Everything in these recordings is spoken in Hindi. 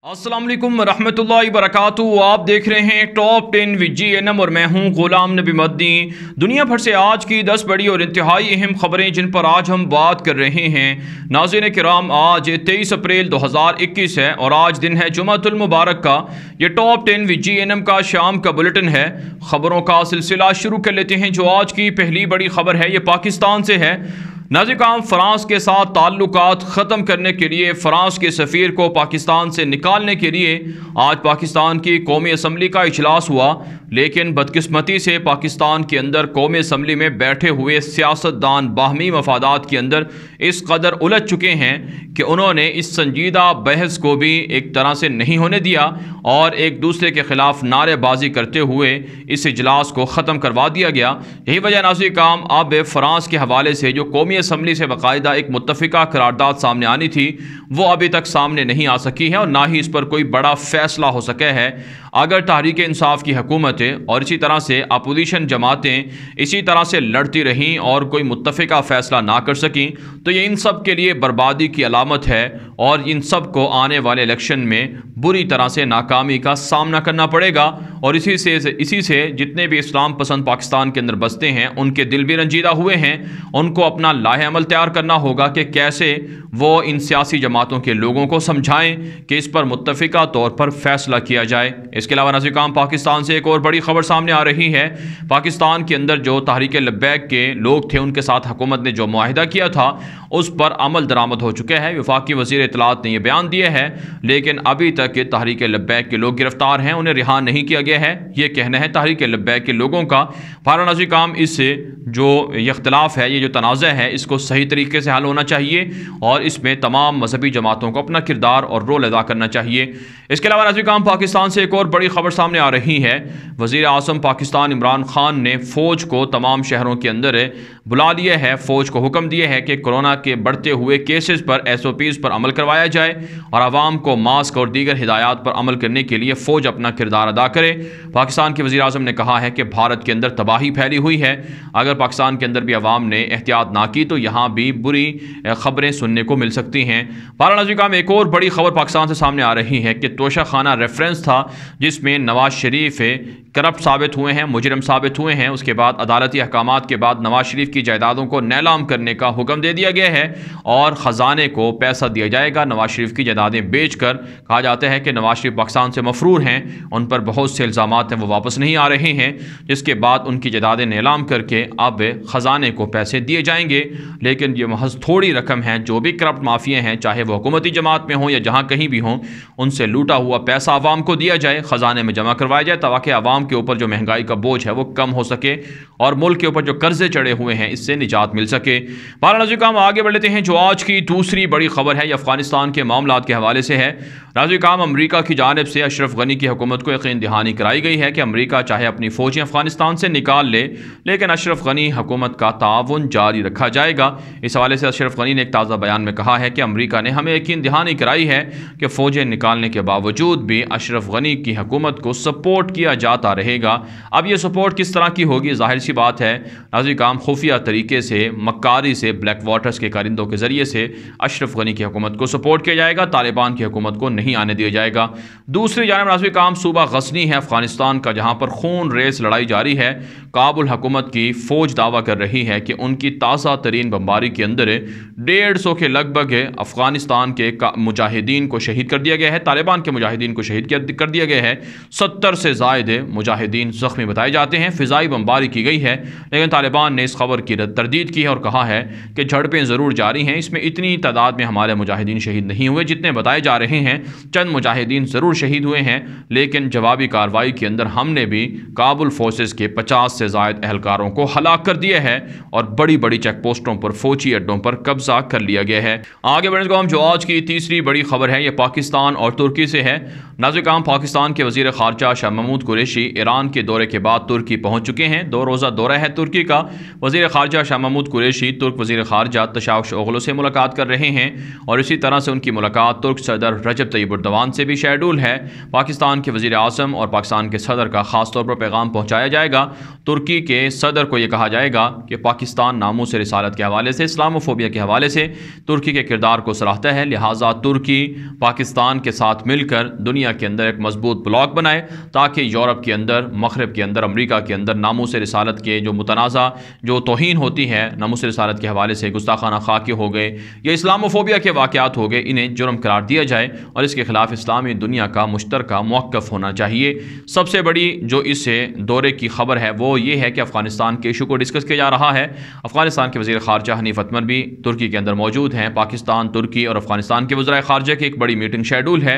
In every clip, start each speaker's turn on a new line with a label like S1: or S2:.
S1: अस्सलाम वालेकुम रहमतुल्लाहि वबरकातुहू। आप देख रहे हैं टॉप 10 विद GNM और मैं हूं गुलाम नबी मद्दी। दुनिया भर से आज की 10 बड़ी और इंतहाई अहम खबरें जिन पर आज हम बात कर रहे हैं। नाज़रीन किराम, आज 23 अप्रैल 2021 है और आज दिन है जुमातुल मुबारक का। ये टॉप 10 विद GNM का शाम का बुलेटिन है। खबरों का सिलसिला शुरू कर लेते हैं। जो आज की पहली बड़ी खबर है ये पाकिस्तान से है। नाज़रीन, फ्रांस के साथ ताल्लुकात ख़त्म करने के लिए फ्रांस के सफ़ीर को पाकिस्तान से निकालने के लिए आज पाकिस्तान की कौमी असम्बली का इजलास हुआ, लेकिन बदकिस्मती से पाकिस्तान के अंदर कौमी असम्बली में बैठे हुए सियासतदान बाहमी मफादात के अंदर इस कदर उलझ चुके हैं कि उन्होंने इस संजीदा बहस को भी एक तरह से नहीं होने दिया और एक दूसरे के ख़िलाफ़ नारेबाजी करते हुए इस इजलास को ख़त्म करवा दिया गया। यही वजह नाज़रीन काम अब फ्रांस के हवाले से जो कौमी असम्बली से बाकायदा एक मुत्तफ़िका करारदाद सामने आनी थी वो अभी तक सामने नहीं आ सकी है और ना ही इस पर कोई बड़ा फैसला हो सका है। अगर तहरीक इंसाफ की हुकूमतें और इसी तरह से अपोजिशन जमातें इसी तरह से लड़ती रहीं और कोई मुत्तफ़िका फ़ैसला ना कर सकें तो ये इन सब के लिए बर्बादी की अलामत है और इन सब को आने वाले इलेक्शन में बुरी तरह से नाकामी का सामना करना पड़ेगा। और इसी से जितने भी इस्लाम पसंद पाकिस्तान के अंदर बसते हैं उनके दिल भी रंजीदा हुए हैं। उनको अपना लाहे अमल तैयार करना होगा कि कैसे वो इन सियासी जमातों के लोगों को समझाएं कि इस पर मुत्तफ़िका तौर पर फैसला किया जाए। इसके अलावा नाज़रीन पाकिस्तान से एक और बड़ी खबर सामने आ रही है। पाकिस्तान के अंदर जो तहरीक लब्बैक के लोग थे उनके साथ हुकूमत ने जो मुआहिदा किया था उस पर अमल दरामद हो चुका है। वफाकी वज़ीर इत्तलात ने यह बयान दिया है, लेकिन अभी तक के तहरीक लब्बैक के लोग गिरफ्तार हैं, उन्हें रिहा नहीं किया गया है। ये कहना है तहरीक लब्बैक के लोगों का। बहरहाल नाज़रीन काम इससे जो इख्तलाफ है, ये जो तनाज़ा है, इसको सही तरीके से हल होना चाहिए और इसमें तमाम मजहबी जमातों को अपना किरदार और रोल अदा करना चाहिए। इसके अलावा नाज़रीन काम पाकिस्तान से एक और बड़ी खबर सामने आ रही है। वज़ीर आज़म पाकिस्तान इमरान खान ने फ़ौज को तमाम शहरों के अंदर बुला लिया है। फ़ौज को हुक्म दिया है कि कोरोना के बढ़ते हुए केसेस पर SOPs पर अमल करवाया जाए और आवाम को मास्क और दीगर हिदायत पर अमल करने के लिए फ़ौज अपना किरदार अदा करे। पाकिस्तान के वज़ीर आज़म ने कहा है कि भारत के अंदर तबाही फैली हुई है। अगर पाकिस्तान के अंदर भी आवाम ने एहतियात ना की तो यहाँ भी बुरी खबरें सुनने को मिल सकती हैं। बहरहाल नाज़रीन काम एक और बड़ी खबर पाकिस्तान से सामने आ रही है कि तोशा खाना रेफरेंस था जिसमें नवाज शरीफ करप्ट साबित हुए हैं, मुजरिम साबित हुए हैं। उसके बाद अदालती अहकामात के बाद नवाज शरीफ की जायदादों को नीलाम करने का हुक्म दे दिया गया है और ख़जाने को पैसा दिया जाएगा नवाज शरीफ की जायदादें बेचकर। कहा जाता है कि नवाज शरीफ पाकिस्तान से मफरूर हैं, उन पर बहुत से इल्ज़ामात हैं, वो वापस नहीं आ रहे हैं, जिसके बाद उनकी जायदादें नीलाम करके अब ख़जाने को पैसे दिए जाएंगे। लेकिन ये महज थोड़ी रकम है। जो भी करप्ट माफिया हैं, चाहे वो हुकूमती जमात में हों या जहाँ कहीं भी हों, उनसे लूटा हुआ पैसा आवाम को दिया जाए, ख़जाने में जमा करवाया जाए ताकि आवाम के ऊपर जो महंगाई का बोझ है वो कम हो सके और मुल्क के ऊपर जो कर्जे चढ़े हुए हैं इससे निजात मिल सके। बहरहाल नाज़रीन काम आगे बढ़ लेते हैं। जो आज की दूसरी बड़ी खबर है ये अफगानिस्तान के मामलात के हवाले से है। नाज़रीन काम अमरीका की जानिब से अशरफ गनी की हुकूमत को यकीन दहानी कराई गई है कि अमरीका चाहे अपनी फ़ौजें अफगानिस्तान से निकाल ले, लेकिन अशरफ गनी हुकूमत का ताउन जारी रखा जाएगा। इस हवाले से अशरफ गनी ने एक ताज़ा बयान में कहा है कि अमरीका ने हमें यकीन दहानी कराई है कि फ़ौजें निकालने के बावजूद भी अशरफ गनी की हुकूमत को सपोर्ट किया जाता रहेगा। अब ये सपोर्ट किस तरह की होगी, जाहिर सी बात है नाज़रीन काम खुफिया तरीके से, मक्कारी से, ब्लैक वाटर्स के कारिंदों के ज़रिए से अशरफ गनी की हुकूमत को सपोर्ट किया जाएगा, तालिबान की हुकूमत को नहीं आने दिया जाएगा। दूसरी जानब नाज़रीन काम सूबा गज़नी है अफगानिस्तान का, जहाँ पर खून रेस लड़ाई जारी है। काबुल हुकूमत की फ़ौज दावा कर रही है कि उनकी ताज़ा तरीन बमबारी के अंदर 150 के लगभग अफगानिस्तान के मुजाहिदीन को शहीद कर दिया गया है, तालिबान के मुजाहिदीन को शहीद कर दिया गया है। 70 से ज़ायद मुजाहिदीन ज़ख्मी बताए जाते हैं। फ़िज़ाई बमबारी की गई है, लेकिन तालिबान ने इस खबर की तरदीद की है और कहा है कि झड़पें ज़रूर जारी हैं, इसमें इतनी तादाद में हमारे मुजाहिदीन शहीद नहीं हुए जितने बताए जा रहे हैं। चंद मुजाहिदीन ज़रूर शहीद हुए हैं, लेकिन जवाबी कार्रवाई के अंदर हमने भी काबुल फोर्सेस के 50 से ज़ायद एहलकारों को हलाक कर दिया है और बड़ी बड़ी चेक पोस्टों पर, फौजी अड्डों पर कब्जा कर लिया गया है। आगे बढ़ने को हम जो आज की तीसरी बड़ी खबर है ये पाकिस्तान और तुर्की से है। नाज़रीन काम पाकिस्तान के वज़ीर ख़ारजा शाह महमूद कुरैशी ईरान के दौरे के बाद तुर्की पहुँच चुके हैं। 2 रोज़ा दौरा है तुर्की का। वज़ीर ख़ारजा शाह महमूद कुरैशी तुर्क वज़ीर ख़ारजा तशाउश ओगलू से मुलाकात कर रहे हैं और इसी तरह से उनकी मुलाकात तुर्क सदर रजब तय्यिप एर्दोगान एरदोगान से भी शेड्यूल है। पाकिस्तान के वज़ीर आज़म और पाकिस्तान के सदर का ख़ास तौर पर पैगाम पहुँचाया जाएगा। तुर्की के सदर को यह कहा जाएगा कि पाकिस्तान नामूस रिसालत के हवाले से, इस्लामोफोबिया के हवाले से तुर्की के किरदार को सराहता है, लिहाजा तुर्की पाकिस्तान के साथ मिलकर दुनिया के अंदर एक मजबूत ब्लॉक बनाए ताकि यूरोप के अंदर, मगरब के अंदर, अमरीका के अंदर नामूस रिसालत के जो मुतनाज़ा जो तौहीन होती है नामूस रिसालत के हवाले से, गुस्ताखाना खाके हो गए या इस्लामोफोबिया के वाक़यात हो गए, इन्हें जुर्म करार दिया जाए और इसके खिलाफ इस्लामी दुनिया का मुश्तरका मौक़िफ़ होना चाहिए। सबसे बड़ी जो इस दौरे की खबर है वो ये है कि अफ़गानिस्तान के इशू को डिस्कस किया जा रहा है। अफ़गानिस्तान के वज़ीर ख़ारजा हनीफ़ अतमर भी तुर्की के अंदर मौजूद हैं। पाकिस्तान, तुर्की और अफ़गानिस्तान के वज़ीर ख़ारजा की एक बड़ी मीटिंग शेड्यूल है।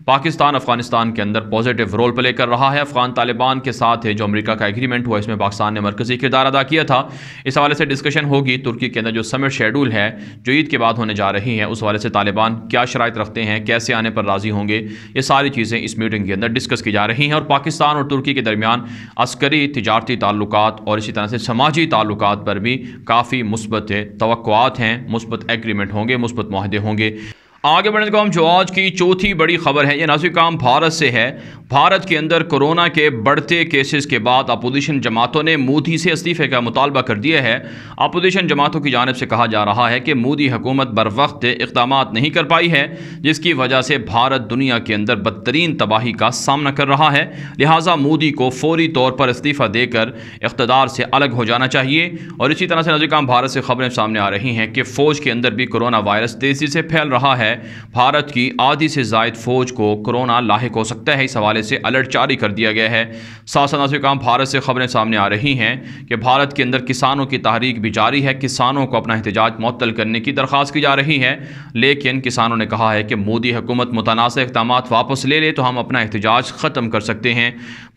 S1: पाकिस्तान अफ़गानिस्तान के अंदर पॉजिटिव रोल प्ले कर रहा है। अफ़गान तालिबान के साथ है जो अमेरिका का एग्रीमेंट हुआ, इसमें पाकिस्तान ने मरकज़ी किरदार अदा किया था। इस हवाले से डिस्कशन होगी। तुर्की के अंदर जो समिट शेड्यूल है जो ईद के बाद होने जा रही है, उस हवाले से तालिबान क्या शराइत रखते हैं, कैसे आने पर राज़ी होंगे, ये सारी चीज़ें इस मीटिंग के अंदर डिस्कस की जा रही हैं। और पाकिस्तान और तुर्की के दरमियान अस्करी, तिजारती ताल्लुकात और इसी तरह से समाजी ताल्लुकात पर भी काफ़ी मुस्बत तवक्कुआत हैं, मुस्बत एग्रीमेंट होंगे, मुस्बत मुआहदे होंगे। आगे बढ़ने को हम जो आज की चौथी बड़ी खबर है, ये नाज़िर काम भारत से है। भारत के अंदर कोरोना के बढ़ते केसेस के बाद अपोजिशन जमातों ने मोदी से इस्तीफ़े का मुतालबा कर दिया है। अपोजिशन जमातों की जानिब से कहा जा रहा है कि मोदी हुकूमत बर वक्त इक़दाम नहीं कर पाई है, जिसकी वजह से भारत दुनिया के अंदर बदतरीन तबाही का सामना कर रहा है। लिहाजा मोदी को फौरी तौर पर इस्तीफ़ा देकर इक़्तिदार से अलग हो जाना चाहिए। और इसी तरह से नाज़िर काम भारत से खबरें सामने आ रही हैं कि फ़ौज के अंदर भी कोरोना वायरस तेज़ी से फैल रहा है। भारत की आधी से ज़ायद फौज को कोरोना लाहिक हो सकता है, इस हवाले से अलर्ट जारी कर दिया गया है। साथ साथ नाज़िर काम भारत से खबरें सामने आ रही हैं कि भारत के अंदर किसानों की तहरीक भी जारी है। किसानों को अपना एहतजाज मुअत्तल करने की दरख्वास्त की जा रही है, लेकिन किसानों ने कहा है कि मोदी हुकूमत मुतनाज़ इक़दाम वापस ले ले तो हम अपना एहतजाज ख़त्म कर सकते हैं।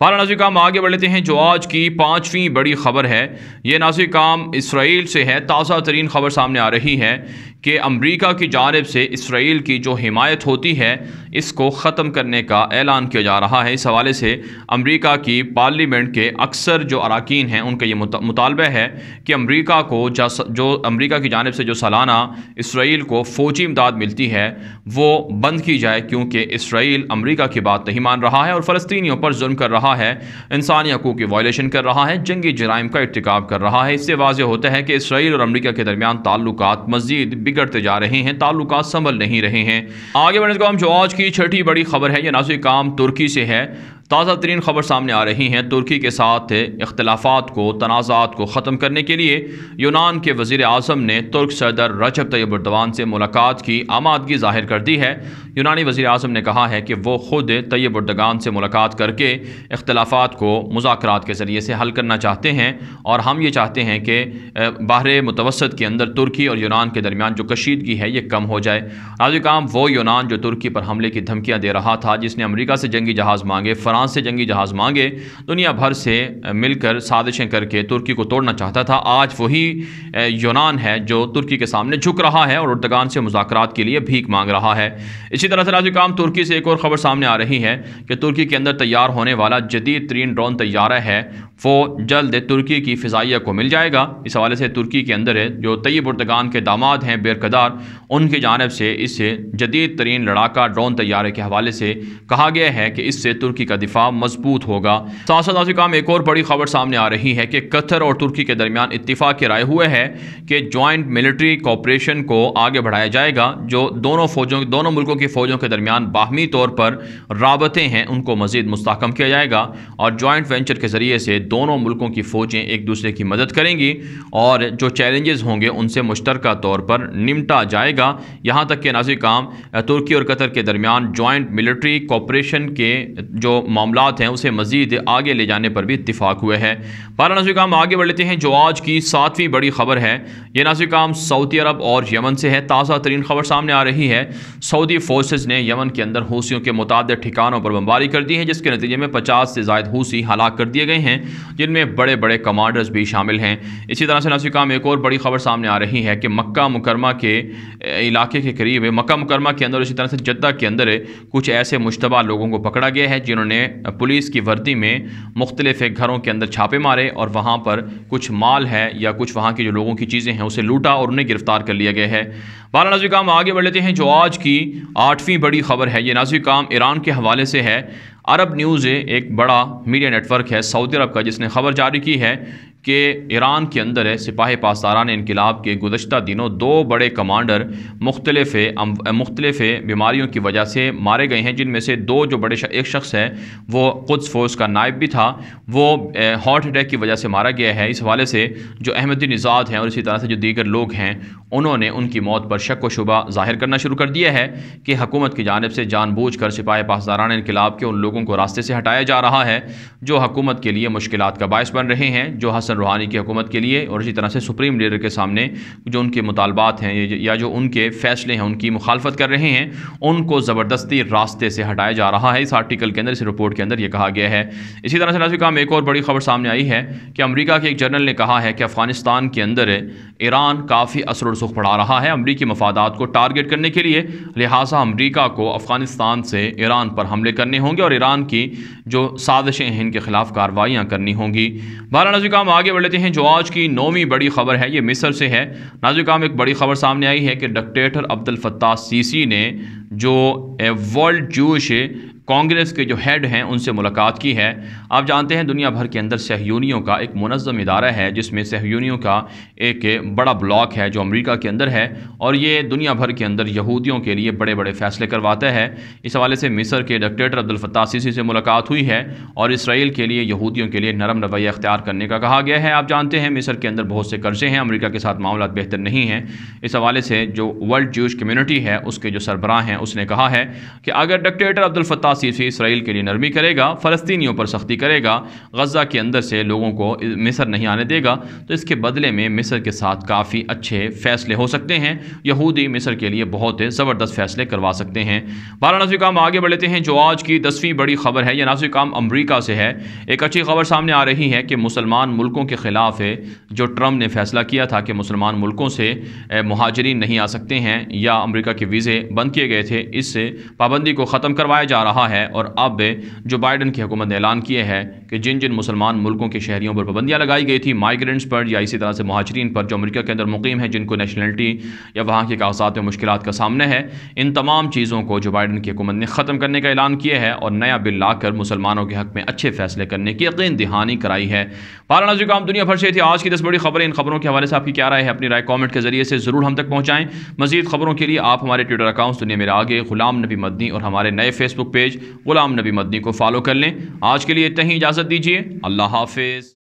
S1: भारत नाज़िर काम आगे बढ़ लेते हैं। जो आज की पाँचवीं बड़ी खबर है, ये नाज़िर काम इसराइल से है। ताज़ा तरीन खबर सामने आ रही है कि अमरीका की जानिब से इसराइल की जो हिमायत होती है इसको ख़त्म करने का ऐलान किया जा रहा है। इस हवाले से अमरीका की पार्लियामेंट के अक्सर जो अरकान हैं उनका ये मुतालबा है कि अमरीका को जो अमरीका की जानिब से जो सालाना इसराइल को फ़ौजी इमदाद मिलती है वो बंद की जाए, क्योंकि इसराइल अमरीका की बात नहीं मान रहा है और फ़लस्तीनियों पर जुल्म कर रहा है, इंसानी हकूक़ की वायलेशन कर रहा है, जंगी जराइम का इर्तिकाब कर रहा है। इससे वाज़ेह होता है कि इसराइल और अमरीका के दरमियान ताल्लुकात मज़ीद बिगड़ते जा रहे हैं, ताल्लुकात संभल नहीं रहे हैं। आगे बढ़ने को हम जो आज की छठी बड़ी खबर है, ये नाज़िर काम तुर्की से है। ताज़ा तरीन खबर सामने आ रही हैं। तुर्की के साथ इख्तलाफात को, तनाज़ात को ख़त्म करने के लिए यूनान के वज़ीर आज़म ने तुर्क सदर रजब तय्यब एर्दोगान से मुलाकात की आमादगी ज़ाहिर कर दी है। यूनानी वज़ीर आज़म ने कहा है कि वो ख़ुद तय्यब एर्दोगान से मुलाकात करके इख्तलाफात को मुज़ाकरात के ज़रिए से हल करना चाहते हैं और हम ये चाहते हैं कि बहर मुतवस्सत के अंदर तुर्की और यूनान के दरमियान जो कशीदगी है ये कम हो जाए। नाज़िर काम वो यूनान जो तुर्की पर हमले की धमकियाँ दे रहा था, जिसने अमरीका से जंगी जहाज़ मांगे, फ्रांस से जंगी जहाज़ मांगे, दुनिया भर से मिलकर साजिशें करके तुर्की को तोड़ना चाहता था, आज वही यूनान है जो तुर्की के सामने झुक रहा है और एर्दोगान से मुज़ाकरात के लिए भीख मांग रहा है। इसी तरह से नाज़िर काम तुर्की से एक और ख़बर सामने आ रही है कि तुर्की के अंदर तैयार होने वाला जदीद तरीन ड्रोन तैयारा है वो जल्द तुर्की की फ़िज़ाइया को मिल जाएगा। इस हवाले से तुर्की के अंदर जो तय्यब एर्दोगान के दामाद हैं बेरकदार, उनकी जानिब से इस जदीद तरीन लड़ाका ड्रोन तैयारे के हवाले से कहा गया है कि इससे तुर्की का दिफा मजबूत होगा। साथ साथ नाज़िर काम एक और बड़ी खबर सामने आ रही है कि कतर और तुर्की के दरमियान इत्तिफाक की राय हुए है कि जॉइंट मिलिट्री कोऑपरेशन को आगे बढ़ाया जाएगा। जो दोनों मुल्कों की फ़ौजों के दरमियान बाहमी तौर पर राबते हैं उनको मज़ीद मुस्तहकम किया जाएगा और जॉइंट वेंचर के ज़रिए से दोनों मुल्कों की फ़ौजें एक दूसरे की मदद करेंगी और जो चैलेंजेस होंगे उनसे मुश्तरका तौर पर निपटा जाएगा। यहाँ तक कि नाज़िर काम तुर्की और कतर के दरमियान जॉइंट मिलिट्री कोऑपरेशन के जो मामलात हैं उसे मज़ीद आगे ले जाने पर भी इत्तिफाक हुए हैं। पर नाज़िर काम आगे बढ़ लेते हैं। जो आज की सातवीं बड़ी खबर है ये नाज़िर काम सऊदी अरब और यमन से है। ताज़ा तरीन खबर सामने आ रही है, सऊदी फोर्सेज ने यमन के अंदर हूसियों के मुतादिद ठिकानों पर बमबारी कर दी है, जिसके नतीजे में 50 से ज़ायद हूसी हलाक कर दिए गए हैं, जिनमें बड़े बड़े कमांडर्स भी शामिल हैं। इसी तरह से नाज़िर काम एक और बड़ी खबर सामने आ रही है कि मक्का मुकरमा के इलाके के करीब मक्का मुकरमा के अंदर, इसी तरह से जद्दा के अंदर कुछ ऐसे मुश्तबा लोगों को पकड़ा गया है जिन्होंने पुलिस की वर्दी में मुख्तलिफ घरों के अंदर छापे मारे और वहाँ पर कुछ माल है या कुछ वहाँ की जो लोगों की चीज़ें हैं उसे लूटा और उन्हें गिरफ्तार कर लिया गया है। बाला नाज़रीन काम आगे बढ़ लेते हैं। जो आज की 8वीं बड़ी खबर है, ये नाज़रीन काम ईरान के हवाले से है। अरब न्यूज़ एक बड़ा मीडिया नेटवर्क है सऊदी अरब का, जिसने खबर जारी की है कि ईरान के अंदर सिपाही पासदारान इनकलाब के गुज़श्ता दिनों 2 बड़े कमांडर मुख्तलिफ़ बीमारियों की वजह से मारे गए हैं, जिनमें से 2 जो बड़े एक शख्स है वो कुद्स फोर्स का नायब भी था, वो हार्ट अटैक की वजह से मारा गया है। इस हवाले से जो अहमदी निज़ाद हैं और इसी तरह से जो दीगर लोग हैं उन्होंने उनकी मौत पर शक व शुबा ज़ाहिर करना शुरू कर दिया है कि हुकूमत की जानिब से जानबूझकर सिपाही पासदारान इनकलाब के उन लोगों को रास्ते से हटाया जा रहा है जो हुकूमत के लिए मुश्किलात का बायस बन रहे हैं, जो हसन रूहानी की हुकूमत के लिए और इसी तरह से सुप्रीम लीडर के सामने जो उनके मुतालबात हैं या जो उनके फ़ैसले हैं उनकी मुखालफत कर रहे हैं, उनको ज़बरदस्ती रास्ते से हटाया जा रहा है। इस आर्टिकल के अंदर, इस रिपोर्ट के अंदर ये कहा गया है। इसी तरह से नाज़रीन काम एक और बड़ी खबर सामने आई है कि अमरीका के एक जनरल ने कहा है कि अफ़गानिस्तान के अंदर ईरान काफ़ी असर सुख बढ़ा रहा है अमरीकी मफादात को टारगेट करने के लिए, लिहाजा अमरीका को अफ़गानिस्तान से ईरान पर हमले करने होंगे और ईरान की जो साजिशें हैं इनके खिलाफ कार्रवाइयाँ करनी होंगी। बहरहाल नाज़रीन काम आगे बढ़ लेते हैं। जो आज की 9वीं बड़ी खबर है ये मिस्र से है। नाज़रीन काम एक बड़ी खबर सामने आई है कि डिक्टेटर अब्दुल फत्ताह सीसी ने जो वर्ल्ड जूश कांग्रेस के जो हेड हैं उनसे मुलाकात की है। आप जानते हैं दुनिया भर के अंदर सहयूनियों का एक मुनज़्ज़म इदारा है, जिसमें सहयूनियों का एक बड़ा ब्लॉक है जो अमेरिका के अंदर है और ये दुनिया भर के अंदर यहूदियों के लिए बड़े बड़े फ़ैसले करवाता है। इस हवाले से मिस्र के डिक्टेटर अब्दुल फत्ताह सीसी से मुलाकात हुई है और इसराइल के लिए यहूदियों के लिए नरम रवैया अख्तियार करने का कहा गया है। आप जानते हैं मिस्र के अंदर बहुत से कर्जे हैं, अमेरिका के साथ मामला बेहतर नहीं हैं। इस हवाले से जो वर्ल्ड ज्यूश कम्यूनिटी है उसके जो सरबराह हैं उसने कहा है कि अगर dictator Abdul Fattah CC Israel के लिए नरमी करेगा, फ़लस्तीनियों पर सख्ती करेगा, गज़ा के अंदर से लोगों को मिस्र नहीं आने देगा, तो इसके बदले में मिस्र के साथ काफ़ी अच्छे फ़ैसले हो सकते हैं। यहूदी मिस्र के लिए बहुत ज़बरदस्त फ़ैसले करवा सकते हैं। बारह नाज़रीन काम आगे बढ़ लेते हैं। जो आज की 10वीं बड़ी खबर है, यह नाज़रीन काम अमरीका से है। एक अच्छी खबर सामने आ रही है कि मुसलमान मुल्कों के ख़िलाफ़ जो ट्रम्प ने फ़ैसला किया था कि मुसलमान मुल्कों से मुहाजिरीन नहीं आ सकते हैं या अमरीका के वीज़े बंद किए गए थे, इस पाबंदी को ख़त्म करवाया जा रहा है। और अब जो बाइडन की हुकूमत ने ऐलान किया है कि जिन जिन मुसलमान मुल्कों के शहरियों पर पाबंदियाँ लगाई गई थी, माइग्रेंट्स पर या इसी तरह से मुहाजिरीन पर जो अमेरिका के अंदर मुकीम है, जिनको नेशनलिटी या वहाँ के कागजात में मुश्किलात का सामना है, इन तमाम चीज़ों को जो बाइडन की हुकूमत ने ख़त्म करने का ऐलान किया है और नया बिल लाकर मुसलमानों के हक़ में अच्छे फ़ैसले करने की यकीन दहानी कराई है। बारह नाज़रीन काम दुनिया भर से थी आज की 10 बड़ी खबरें। इन खबरों के हवाले से आपकी क्या राय है? अपनी राय कॉमेंट के जरिए से ज़रूर हम तक पहुँचाएँ। मज़ीद खबरों के लिए आप हमारे ट्विटर अकाउंट्स दुनिया मेरा आगे, ग़ुलाम नबी मदनी और हमारे नए फेसबुक पेज ग़ुलाम नबी मदनी को फॉलो कर लें। आज के लिए इतना ही, इजाज़त दीजिए। अल्लाह हाफ़िज़।